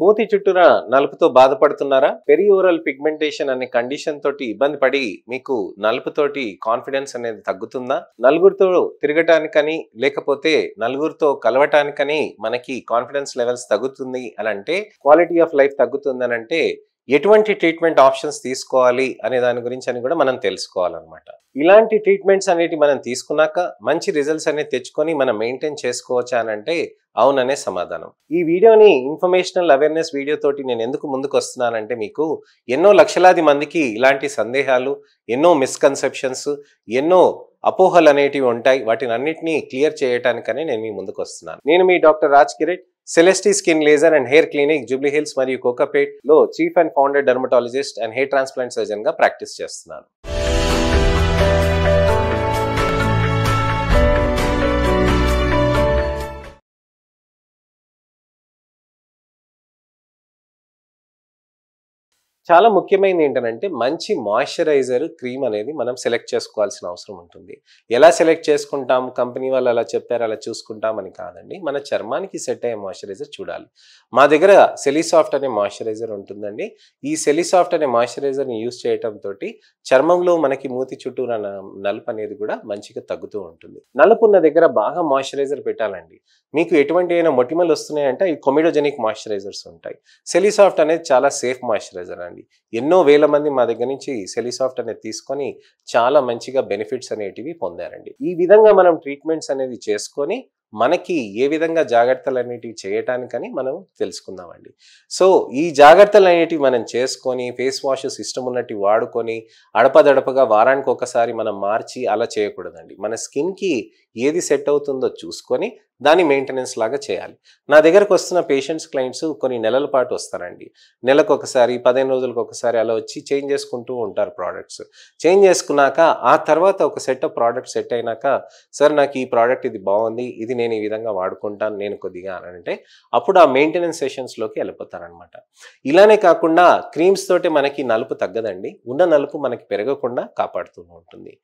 మూతి చుట్టూరా నలుపుతో బాధపడుతున్నారా? పెరియోరల్ పిగ్మెంటేషన్ అనే కండిషన్ తోటి ఇబ్బంది పడి మీకు నలుపుతోటి కాన్ఫిడెన్స్ అనేది తగ్గుతుందా? నలుగురితో తిరగటానికని లేకపోతే నలుగురితో కలవటానికని మనకి కాన్ఫిడెన్స్ లెవెల్స్ తగ్గుతుంది అని అంటే, క్వాలిటీ ఆఫ్ లైఫ్ తగ్గుతుంది అని అంటే ఎటువంటి ట్రీట్మెంట్ ఆప్షన్స్ తీసుకోవాలి అనే దాని గురించి అని కూడా మనం తెలుసుకోవాలన్నమాట. ఇలాంటి ట్రీట్మెంట్స్ అనేటి మనం తీసుకున్నాక మంచి రిజల్ట్స్ అనేది తెచ్చుకొని మనం మెయింటైన్ చేసుకోవచ్చా అని అంటే అవుననే సమాధానం. ఈ వీడియోని ఇన్ఫర్మేషనల్ అవేర్నెస్ వీడియో తోటి నేను ఎందుకు ముందుకు వస్తున్నానంటే, మీకు ఎన్నో లక్షలాది మందికి ఇలాంటి సందేహాలు, ఎన్నో మిస్కన్సెప్షన్స్, ఎన్నో అపోహలు అనేటివి ఉంటాయి. వాటిని అన్నిటినీ క్లియర్ చేయడానికనే నేను మీ ముందుకు వస్తున్నాను. నేను మీ doctor Raj Kireet, Celesti skin laser and hair clinic, Jubilee Hills మరియు కోకాపేట్ లో chief and founder dermatologist and hair transplant surgeon గా ప్రాక్టీస్ చేస్తున్నాను. చాలా ముఖ్యమైనది ఏంటంటే, మంచి మాయిశ్చరైజర్ క్రీమ్ అనేది మనం సెలెక్ట్ చేసుకోవాల్సిన అవసరం ఉంటుంది. ఎలా సెలెక్ట్ చేసుకుంటాం? కంపెనీ వాళ్ళు అలా చెప్పారు అలా చూసుకుంటామని కాదండి. మన చర్మానికి సెట్ అయ్యే మాయిశ్చరైజర్ చూడాలి. మా దగ్గర సెలీసాఫ్ట్ అనే మాయిశ్చరైజర్ ఉంటుందండి. ఈ సెలీసాఫ్ట్ అనే మాయిశ్చరైజర్ని యూజ్ చేయడంతో చర్మంలో మనకి మూతి చుట్టూరా నలుపు అనేది కూడా మంచిగా తగ్గుతూ ఉంటుంది. నలుపు ఉన్న దగ్గర బాగా మాయిశ్చరైజర్ పెట్టాలండి. మీకు ఎటువంటి అయినా మొటిమలు వస్తున్నాయంటే ఈ కొమిడోజెనిక్ మాయిశ్చరైజర్స్ ఉంటాయి. సెలీసాఫ్ట్ అనేది చాలా సేఫ్ మాయిశ్చరైజర్ అండి. ఎన్నో వేల మంది మా దగ్గర నుంచి సెలీసాఫ్ట్ అనేది తీసుకొని చాలా మంచిగా బెనిఫిట్స్ అనేటివి పొందారండి. ఈ విధంగా మనం ట్రీట్మెంట్స్ అనేది చేసుకొని మనకి ఏ విధంగా జాగ్రత్తలు అనేటివి చేయటానికని మనం తెలుసుకుందామండి. సో ఈ జాగ్రత్తలు అనేటివి మనం చేసుకొని ఫేస్ వాష్ సిస్టమ్ ఉన్నట్టు వాడుకొని అడపదడపగా వారానికి ఒకసారి మనం మార్చి అలా చేయకూడదండి. మన స్కిన్కి ఏది సెట్ అవుతుందో చూసుకొని దాని మెయింటెనెన్స్ లాగా చేయాలి. నా దగ్గరకు వస్తున్న పేషెంట్స్, క్లయింట్స్ కొన్ని నెలల పాటు వస్తారండి. నెలకు ఒకసారి, 15 రోజులకు ఒకసారి అలా వచ్చి చేంజ్ చేసుకుంటూ ఉంటారు ప్రోడక్ట్స్. చేంజ్ చేసుకున్నాక ఆ తర్వాత ఒక సెట్ ఆఫ్ ప్రోడక్ట్స్ సెట్ అయినాక, సార్ నాకు ఈ ప్రోడక్ట్ ఇది బాగుంది, ఇది నేను ఈ విధంగా వాడుకుంటాను నేను కొద్దిగా అని అంటే అప్పుడు ఆ మెయింటెనెన్స్ సెషన్స్లోకి వెళ్ళిపోతారనమాట. ఇలానే కాకుండా క్రీమ్స్ తోటి మనకి నలుపు తగ్గదండి. ఉన్న నలుపు మనకి పెరగకుండా కాపాడుతూ ఉంటుంది.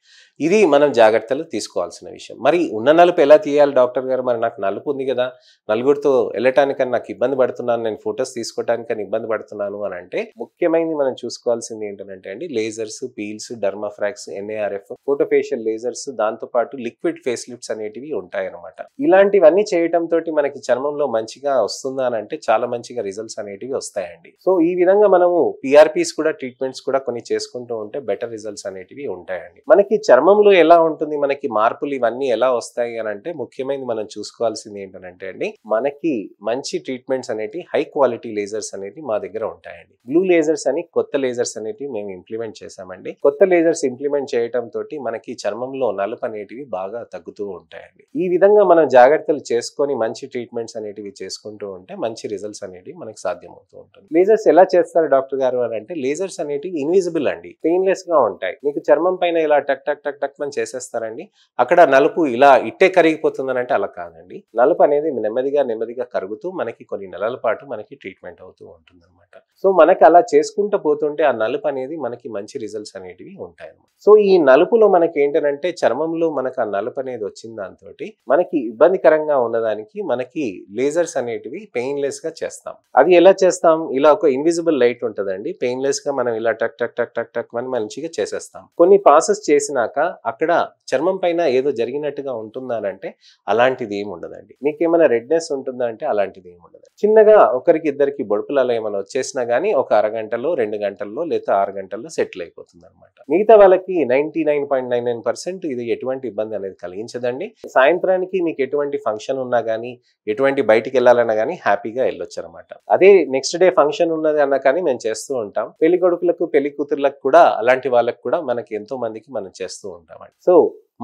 ఇది మనం జాగ్రత్తలు తీసుకోవాల్సిన విషయం. మరి ఉన్న నలుపు ఎలా తీయాలి డాక్టర్ గారు? మరి నాకు నలుపు ఉంది కదా, నలుగురితో వెళ్ళటానికని నాకు ఇబ్బంది పడుతున్నాను, నేను ఫొటోస్ తీసుకోవటానికని ఇబ్బంది పడుతున్నాను అని అంటే ముఖ్యమైనది మనం చూసుకోవాల్సింది ఏంటంటే అండి, లేజర్స్, పీల్స్, డర్మాఫ్రాక్స్, NARF, ఫోటోఫేషియల్ లేజర్స్, దాంతోపాటు లిక్విడ్ ఫేస్ లిఫ్ట్స్ అనేటివి ఉంటాయన్నమాట. ఇలాంటివన్నీ చేయటం తోటి మనకి చర్మంలో మంచిగా వస్తుందా అని అంటే చాలా మంచిగా రిజల్ట్స్ అనేటివి వస్తాయండి. సో ఈ విధంగా మనము PRPs కూడా ట్రీట్మెంట్స్ కూడా కొన్ని చేసుకుంటూ ఉంటే బెటర్ రిజల్ట్స్ అనేటివి ఉంటాయండి. మనకి చర్మంలో ఎలా ఉంటుంది, మనకి మార్పులు ఇవన్నీ ఎలా వస్తాయి అని అంటే ముఖ్యమైనది మనం చూసుకోవాల్సింది ఏంటంటే అండి, మనకి మంచి ట్రీట్మెంట్స్ అనేటి హై క్వాలిటీ లేజర్స్ అనేవి మా దగ్గర ఉంటాయండి. బ్లూ లేజర్స్ అని కొత్త లేజర్స్ అనేటివి మేము ఇంప్లిమెంట్ చేసామండి. కొత్త లేజర్స్ ఇంప్లిమెంట్ చేయడం తోటి మనకి చర్మంలో నలుపు అనేటివి బాగా తగ్గుతూ ఉంటాయండి. ఈ విధంగా మనం జాగ్రత్తలు చేసుకొని మంచి ట్రీట్మెంట్స్ అనేటివి చేసుకుంటూ ఉంటే మంచి రిజల్ట్స్ అనేటివి మనకి సాధ్యమవుతూ ఉంటుంది. లేజర్స్ ఎలా చేస్తారు డాక్టర్ గారు అని అంటే, లేజర్స్ అనేటివి ఇన్విజిబుల్ అండి, పెయిన్లెస్ గా ఉంటాయి. మీకు చర్మం పైన ఇలా టక్ టక్ టక్ టక్ అని చేసేస్తారండి, అక్కడ నలుపు ఇలా ఇట్టే కరిగిపోతుందని అంటే అలా కాదండి. నలుపు అనేది నెమ్మదిగా కరుగుతూ మనకి కొన్ని నెలల పాటు మనకి ట్రీట్మెంట్ అవుతూ ఉంటుంది అనమాట. సో మనకి అలా చేసుకుంటూ పోతుంటే ఆ నలుపు అనేది మనకి మంచి రిజల్ట్స్ అనేటివి ఉంటాయి అన్నమాట. సో ఈ నలుపులో మనకి ఏంటంటే చర్మంలో మనకు ఆ నలుపు అనేది వచ్చిన దాంతో మనకి ఇబ్బందికరంగా ఉన్నదానికి మనకి లేజర్స్ అనేటివి పెయిన్లెస్ గా చేస్తాం. అది ఎలా చేస్తాం? ఇలా ఒక ఇన్విజిబుల్ లైట్ ఉంటుందండి, పెయిన్లెస్ గా మనం ఇలా టక్ టక్ టక్ టక్ టక్ అని మంచిగా చేసేస్తాం. కొన్ని పాసెస్ చేసినాక అక్కడ చర్మం పైన ఏదో జరిగినట్టుగా ఉంటుందా అంటే అలాంటిది ఏమి ఉండదండి. మీకు ఏమైనా రెడ్నెస్ ఉంటుందా అంటే అలాంటిది ఏమి ఉండదు. చిన్నగా ఒకరికి ఇద్దరికి బొడుపులు అలా ఏమైనా వచ్చేసినా గానీ ఒక అరగంటలో, 2 గంటల్లో లేదా 6 గంటల్లో సెటిల్ అయిపోతుంది అనమాట. మిగతా వాళ్ళకి 99.99% ఇది ఎటువంటి ఇబ్బంది అనేది కలిగించదండి. సాయంత్రానికి మీకు ఎటువంటి ఫంక్షన్ ఉన్నా గానీ, ఎటువంటి బయటికి వెళ్ళాలన్నా గానీ హ్యాపీగా వెళ్ళొచ్చు అనమాట. అదే నెక్స్ట్ డే ఫంక్షన్ ఉన్నది అన్నా కానీ మేము చేస్తూ ఉంటాం. పెళ్లి కొడుకులకు, పెళ్లి కూతుర్లకు కూడా, అలాంటి వాళ్ళకు కూడా మనకి ఎంతో మందికి మనం చేస్తూ ఉంటామండి. సో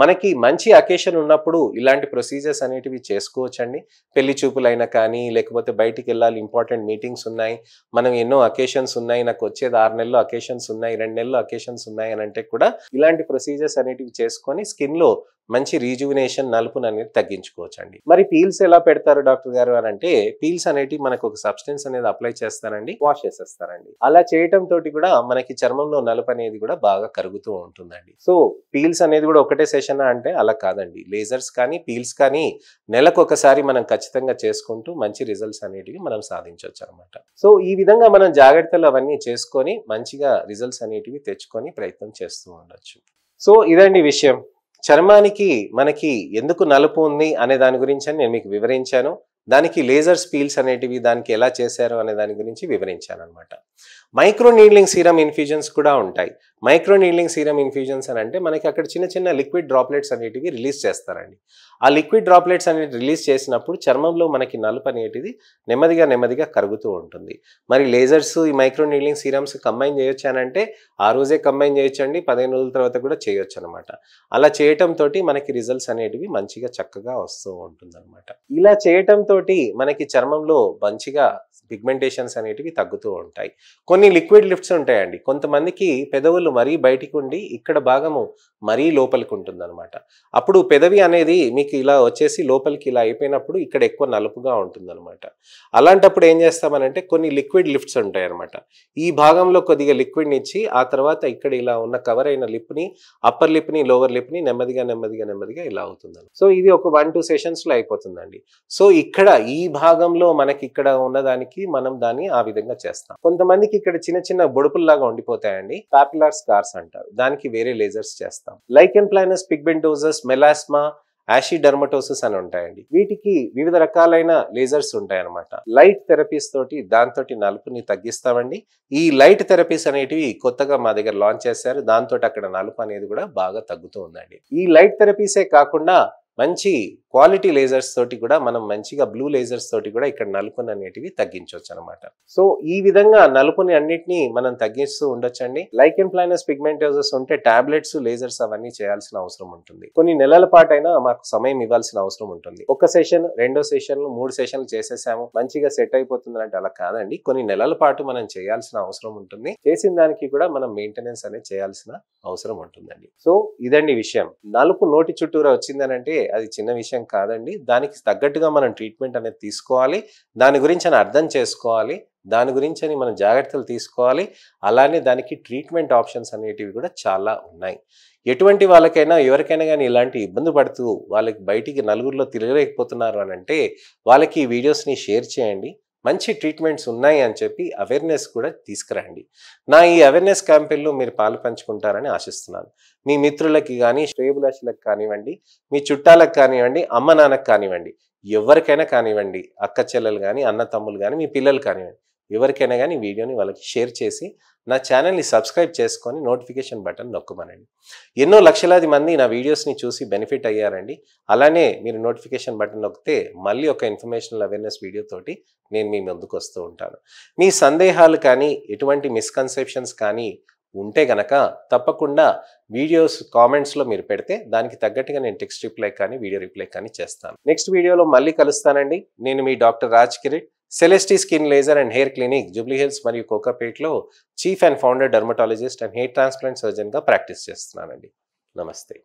మనకి మంచి అకేషన్ ఉన్నప్పుడు ఇలాంటి ప్రొసీజర్స్ అనేటివి చేసుకోవచ్చండి. పెళ్లి చూపులైనా కానీ, లేకపోతే బయటికి వెళ్ళాలి, ఇంపార్టెంట్ మీటింగ్స్ ఉన్నాయి, మనం ఎన్నో అకేషన్స్ ఉన్నాయి, నాకు వచ్చేది 6 నెలలు అకేషన్స్ ఉన్నాయి, 2 నెలలు అకేషన్స్ ఉన్నాయి అని అంటే కూడా ఇలాంటి ప్రొసీజర్స్ అనేటివి చేసుకొని స్కిన్ లో మంచి రీజువినేషన్ నలుపుని అనేది తగ్గించుకోవచ్చండి. మరి పీల్స్ ఎలా పెడతారు డాక్టర్ గారు అని అంటే, పీల్స్ అనేటివి మనకు ఒక సబ్స్టెన్స్ అనేది అప్లై చేస్తారండి, వాష్ చేసేస్తారండి. అలా చేయటం తోటి కూడా మనకి చర్మంలో నలుపు అనేది కూడా బాగా కరుగుతూ ఉంటుందండి. సో పీల్స్ అనేది కూడా ఒకటే సెషన్ అంటే అలా కాదండి. లేజర్స్ కానీ పీల్స్ కానీ నెలకు ఒకసారి మనం ఖచ్చితంగా చేసుకుంటూ మంచి రిజల్ట్స్ అనేటివి మనం సాధించవచ్చు అనమాట. సో ఈ విధంగా మనం జాగ్రత్తలు అవన్నీ చేసుకొని మంచిగా రిజల్ట్స్ అనేటివి తెచ్చుకొని ప్రయత్నం చేస్తూ ఉండొచ్చు. సో ఇదండి విషయం. చర్మానికి మనకి ఎందుకు నలుపు ఉంది అనే దాని గురించి నేను మీకు వివరించాను. దానికి లేజర్స్ పీల్స్ అనేటివి దానికి ఎలా చేశారు అనే దాని గురించి వివరించాను అనమాట. మైక్రో నీడ్లింగ్ సీరం ఇన్ఫ్యూజన్స్ కూడా ఉంటాయి. మైక్రో నీడ్లింగ్ సీరం ఇన్ఫ్యూజన్స్ అని అంటే మనకి అక్కడ చిన్న చిన్న లిక్విడ్ డ్రాప్లెట్స్ అనేటివి రిలీజ్ చేస్తారండి. ఆ లిక్విడ్ డ్రాప్లెట్స్ అనేవి రిలీజ్ చేసినప్పుడు చర్మంలో మనకి నలుపు అనేటిది నెమ్మదిగా కరుగుతూ ఉంటుంది. మరి లేజర్స్ ఈ మైక్రో నీడ్లింగ్ సీరమ్స్ కంబైన్ చేయొచ్చు అని అంటే ఆ రోజే కంబైన్ చేయొచ్చండి, 15 రోజుల తర్వాత కూడా చేయొచ్చు అనమాట. అలా చేయటం తోటి మనకి రిజల్ట్స్ అనేటివి మంచిగా చక్కగా వస్తూ ఉంటుంది అనమాట. ఇలా చేయటం తోటి మనకి చర్మంలో మంచిగా పిగ్మెంటేషన్స్ అనేటివి తగ్గుతూ ఉంటాయి. కొన్ని లిక్విడ్ లిఫ్ట్స్ ఉంటాయండి. కొంతమందికి పెదవులు మరీ బయటికి ఉండి ఇక్కడ భాగము మరీ లోపలికి ఉంటుంది అనమాట. అప్పుడు పెదవి అనేది మీకు ఇలా వచ్చేసి లోపలికి ఇలా అయిపోయినప్పుడు ఇక్కడ ఎక్కువ నలుపుగా ఉంటుంది అనమాట. అలాంటప్పుడు ఏం చేస్తామనంటే కొన్ని లిక్విడ్ లిఫ్ట్స్ ఉంటాయి అనమాట. ఈ భాగంలో కొద్దిగా లిక్విడ్ని ఇచ్చి ఆ తర్వాత ఇక్కడ ఇలా ఉన్న కవర్ అయిన లిప్ని, అప్పర్ లిప్ని, లోవర్ లిప్ని నెమ్మదిగా ఇలా అవుతుంది. సో ఇది ఒక 1-2 సెషన్స్లో అయిపోతుందండి. సో ఇక్కడ ఈ భాగంలో మనకి ఇక్కడ ఉన్నదానికి మనం దాన్ని ఆ విధంగా చేస్తాం. కొంతమందికి ఇక్కడ చిన్న చిన్న బొడుపుల్లాగా ఉండిపోతాయండి, పాపులర్ స్కార్స్ అంటారు. దానికి వేరే లేజర్స్ చేస్తాం. లైకెన్ ప్లానస్ పిగ్మెంటోసస్, మెలాస్మా, యాషిడర్మటోసిస్ అని ఉంటాయండి. వీటికి వివిధ రకాలైన లేజర్స్ ఉంటాయి అనమాట. లైట్ థెరపీస్ తోటి దాంతో నలుపుని తగ్గిస్తామండి. ఈ లైట్ థెరపీస్ అనేటివి కొత్తగా మా దగ్గర లాంచ్ చేశారు. దాంతో అక్కడ నలుపు అనేది కూడా బాగా తగ్గుతూ ఉందండి. ఈ లైట్ థెరపీసే కాకుండా మంచి క్వాలిటీ లేజర్స్ తోటి కూడా మనం మంచిగా బ్లూ లేజర్స్ తోటి కూడా ఇక్కడ నలుపుని అనేటివి తగ్గించవచ్చు అనమాట. సో ఈ విధంగా నలుపుని అన్నిటినీ మనం తగ్గిస్తూ ఉండొచ్చండి. లైకెన్ ప్లానస్ పిగ్మెంటోసస్ ఉంటే టాబ్లెట్స్, లేజర్స్ అవన్నీ చేయాల్సిన అవసరం ఉంటుంది. కొన్ని నెలల పాటైనా మాకు సమయం ఇవ్వాల్సిన అవసరం ఉంటుంది. ఒక సెషన్, 2 సెషన్లు, 3 సెషన్లు చేసేసాము మంచిగా సెట్ అయిపోతుంది అంటే అలా కాదండి. కొన్ని నెలల పాటు మనం చేయాల్సిన అవసరం ఉంటుంది. చేసిన దానికి కూడా మనం మెయింటెనెన్స్ అనేది చేయాల్సిన అవసరం ఉంటుందండి. సో ఇదండి విషయం. నలుపు నోటి చుట్టూరా వచ్చిందనంటే అది చిన్న విషయం కాదండి. దానికి తగ్గట్టుగా మనం ట్రీట్మెంట్ అనేది తీసుకోవాలి. దాని గురించి అని అర్థం చేసుకోవాలి. దాని గురించి అని మనం జాగ్రత్తలు తీసుకోవాలి. అలానే దానికి ట్రీట్మెంట్ ఆప్షన్స్ అనేటివి కూడా చాలా ఉన్నాయి. ఎటువంటి వాళ్ళకైనా ఎవరికైనా కానీ ఇలాంటి ఇబ్బంది పడుతూ వాళ్ళకి బయటికి నలుగురిలో తిరగలేకపోతున్నారు అని అంటే వాళ్ళకి ఈ వీడియోస్ని షేర్ చేయండి. మంచి ట్రీట్మెంట్స్ ఉన్నాయి అని చెప్పి అవేర్నెస్ కూడా తీసుకురండి. నా ఈ అవేర్నెస్ క్యాంపెయిన్లో మీరు పాలు పంచుకుంటారని ఆశిస్తున్నాను. మీ మిత్రులకి కానీ, శ్రేయోభిలాషులకు కానివ్వండి, మీ చుట్టాలకు కానివ్వండి, అమ్మ నాన్నకు కానివ్వండి, ఎవరికైనా కానివ్వండి, అక్క చెల్లెలు కానీ, అన్న తమ్ములు కానీ, మీ పిల్లలు కానివ్వండి, ఎవరికైనా కానీ వీడియోని వాళ్ళకి షేర్ చేసి నా ఛానల్ని సబ్స్క్రైబ్ చేసుకొని నోటిఫికేషన్ బటన్ నొక్కమనండి. ఎన్నో లక్షలాది మంది నా వీడియోస్ని చూసి బెనిఫిట్ అయ్యారండి. అలానే మీరు నోటిఫికేషన్ బటన్ నొక్కితే మళ్ళీ ఒక ఇన్ఫర్మేషనల్ అవేర్నెస్ వీడియో తోటి నేను మీ ముందుకు వస్తూ ఉంటాను. మీ సందేహాలు కానీ, ఎటువంటి మిస్కన్సెప్షన్స్ కానీ ఉంటే గనక తప్పకుండా వీడియోస్ కామెంట్స్లో మీరు పెడితే దానికి తగ్గట్టుగా నేను టెక్స్ట్ రిప్లై కానీ, వీడియో రిప్లై కానీ చేస్తాను. నెక్స్ట్ వీడియోలో మళ్ళీ కలుస్తానండి. నేను మీ doctor Raj Kireet, Celesti skin laser and hair clinic, Jubilee Hills మరియు కోకాపేట్లో chief and founder dermatologist and hair transplant సర్జన్గా ప్రాక్టీస్ చేస్తున్నానండి. నమస్తే.